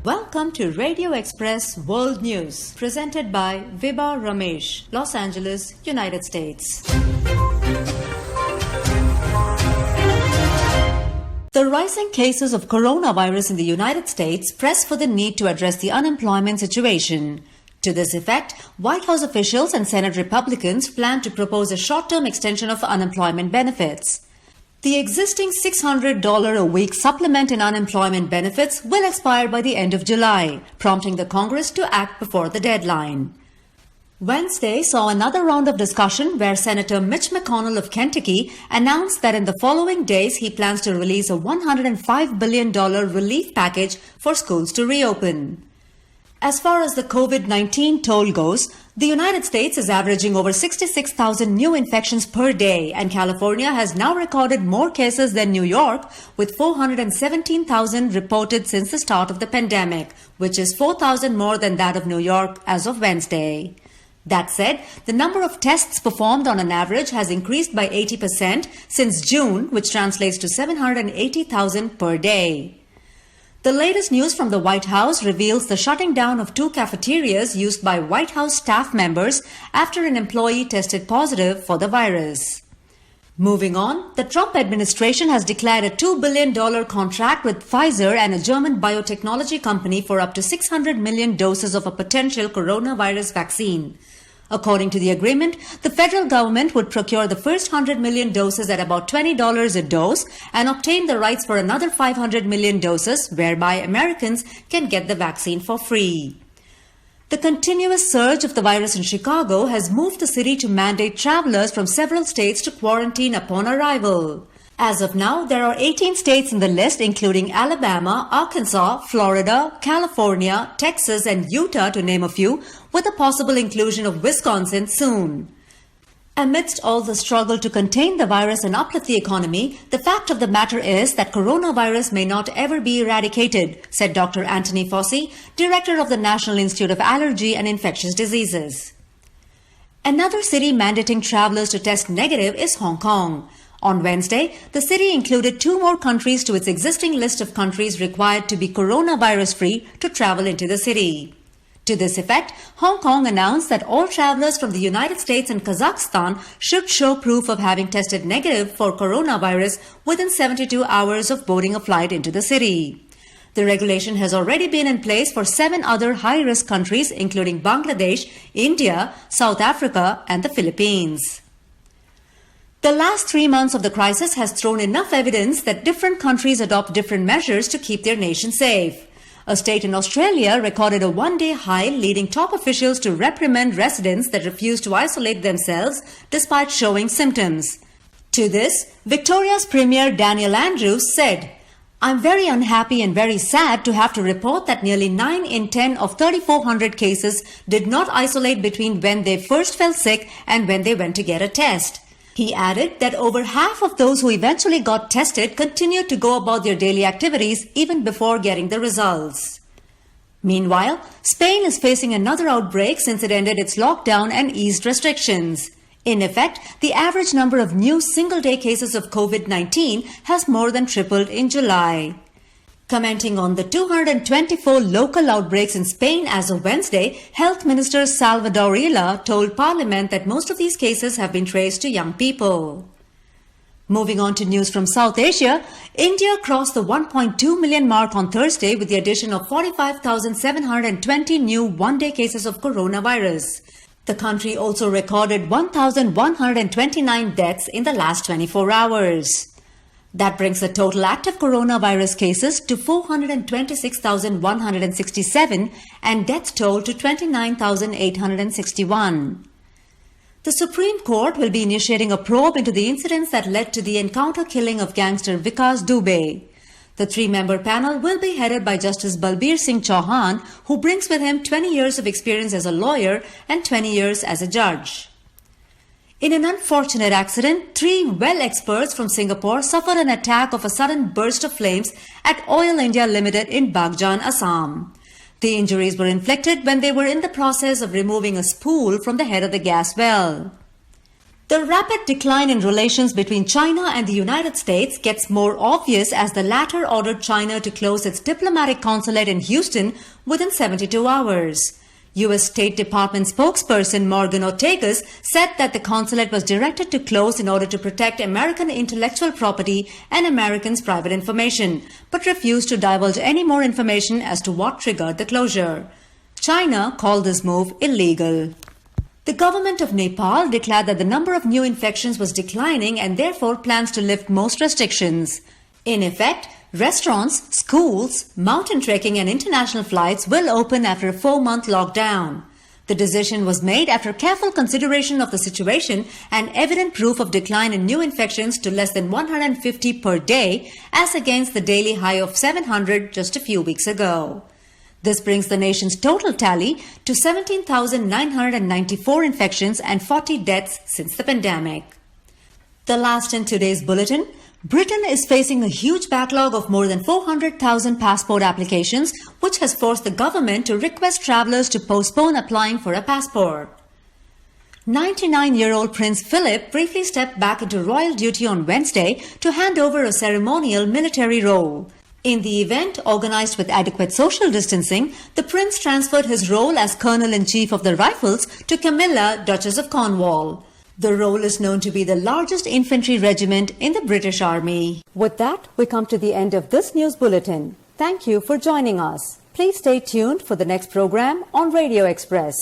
Welcome to Radio Express World News, presented by Vibha Ramesh, Los Angeles, United States. The rising cases of coronavirus in the United States press for the need to address the unemployment situation. To this effect, White House officials and Senate Republicans plan to propose a short-term extension of unemployment benefits. The existing $600 a week supplement in unemployment benefits will expire by the end of July, prompting the Congress to act before the deadline. Wednesday saw another round of discussion where Senator Mitch McConnell of Kentucky announced that in the following days he plans to release a $105 billion relief package for schools to reopen. As far as the COVID-19 toll goes, the United States is averaging over 66,000 new infections per day, and California has now recorded more cases than New York, with 417,000 reported since the start of the pandemic, which is 4,000 more than that of New York as of Wednesday. That said, the number of tests performed on an average has increased by 80% since June, which translates to 780,000 per day. The latest news from the White House reveals the shutting down of 2 cafeterias used by White House staff members after an employee tested positive for the virus. Moving on, the Trump administration has declared a $2 billion contract with Pfizer and a German biotechnology company for up to 600 million doses of a potential coronavirus vaccine. According to the agreement, the federal government would procure the first 100 million doses at about $20 a dose and obtain the rights for another 500 million doses, whereby Americans can get the vaccine for free. The continuous surge of the virus in Chicago has moved the city to mandate travelers from several states to quarantine upon arrival. As of now, there are 18 states in the list, including Alabama, Arkansas, Florida, California, Texas, and Utah, to name a few, with a possible inclusion of Wisconsin soon. Amidst all the struggle to contain the virus and uplift the economy, the fact of the matter is that coronavirus may not ever be eradicated, said Dr. Anthony Fauci, director of the National Institute of Allergy and Infectious Diseases. Another city mandating travelers to test negative is Hong Kong. On Wednesday, the city included 2 more countries to its existing list of countries required to be coronavirus-free to travel into the city. To this effect, Hong Kong announced that all travelers from the United States and Kazakhstan should show proof of having tested negative for coronavirus within 72 hours of boarding a flight into the city. The regulation has already been in place for 7 other high-risk countries, including Bangladesh, India, South Africa, and the Philippines. The last 3 months of the crisis has thrown enough evidence that different countries adopt different measures to keep their nation safe. A state in Australia recorded a one-day high, leading top officials to reprimand residents that refuse to isolate themselves despite showing symptoms. To this, Victoria's Premier Daniel Andrews said, "I'm very unhappy and very sad to have to report that nearly 9 in 10 of 3,400 cases did not isolate between when they first felt sick and when they went to get a test." He added that over half of those who eventually got tested continued to go about their daily activities even before getting the results. Meanwhile, Spain is facing another outbreak since it ended its lockdown and eased restrictions. In effect, the average number of new single-day cases of COVID-19 has more than tripled in July. Commenting on the 224 local outbreaks in Spain as of Wednesday, Health Minister Salvador Illa told Parliament that most of these cases have been traced to young people. Moving on to news from South Asia, India crossed the 1.2 million mark on Thursday with the addition of 45,720 new one-day cases of coronavirus. The country also recorded 1,129 deaths in the last 24 hours. That brings the total active coronavirus cases to 426,167 and death toll to 29,861. The Supreme Court will be initiating a probe into the incidents that led to the encounter killing of gangster Vikas Dubey. The 3-member panel will be headed by Justice Balbir Singh Chauhan, who brings with him 20 years of experience as a lawyer and 20 years as a judge. In an unfortunate accident, 3 well experts from Singapore suffered an attack of a sudden burst of flames at Oil India Limited in Bagjan, Assam. The injuries were inflicted when they were in the process of removing a spool from the head of the gas well. The rapid decline in relations between China and the United States gets more obvious as the latter ordered China to close its diplomatic consulate in Houston within 72 hours. U.S. State Department spokesperson Morgan Ortagus said that the consulate was directed to close in order to protect American intellectual property and Americans' private information, but refused to divulge any more information as to what triggered the closure. China called this move illegal. The government of Nepal declared that the number of new infections was declining and therefore plans to lift most restrictions. In effect, restaurants, schools, mountain trekking and international flights will open after a 4-month lockdown. The decision was made after careful consideration of the situation and evident proof of decline in new infections to less than 150 per day as against the daily high of 700 just a few weeks ago. This brings the nation's total tally to 17,994 infections and 40 deaths since the pandemic. The last in today's bulletin, Britain is facing a huge backlog of more than 400,000 passport applications, which has forced the government to request travellers to postpone applying for a passport. 99-year-old Prince Philip briefly stepped back into royal duty on Wednesday to hand over a ceremonial military role. In the event, organized with adequate social distancing, the prince transferred his role as Colonel-in-Chief of the Rifles to Camilla, Duchess of Cornwall. The role is known to be the largest infantry regiment in the British Army. With that, we come to the end of this news bulletin. Thank you for joining us. Please stay tuned for the next program on Radio Express.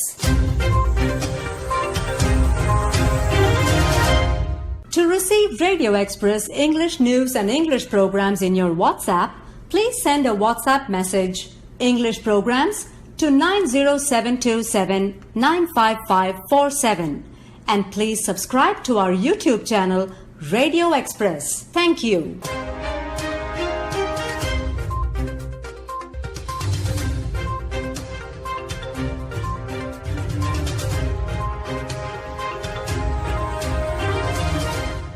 To receive Radio Express English news and English programs in your WhatsApp, please send a WhatsApp message, English programs, to 90727 95547. And please subscribe to our YouTube channel, Radio Express. Thank you.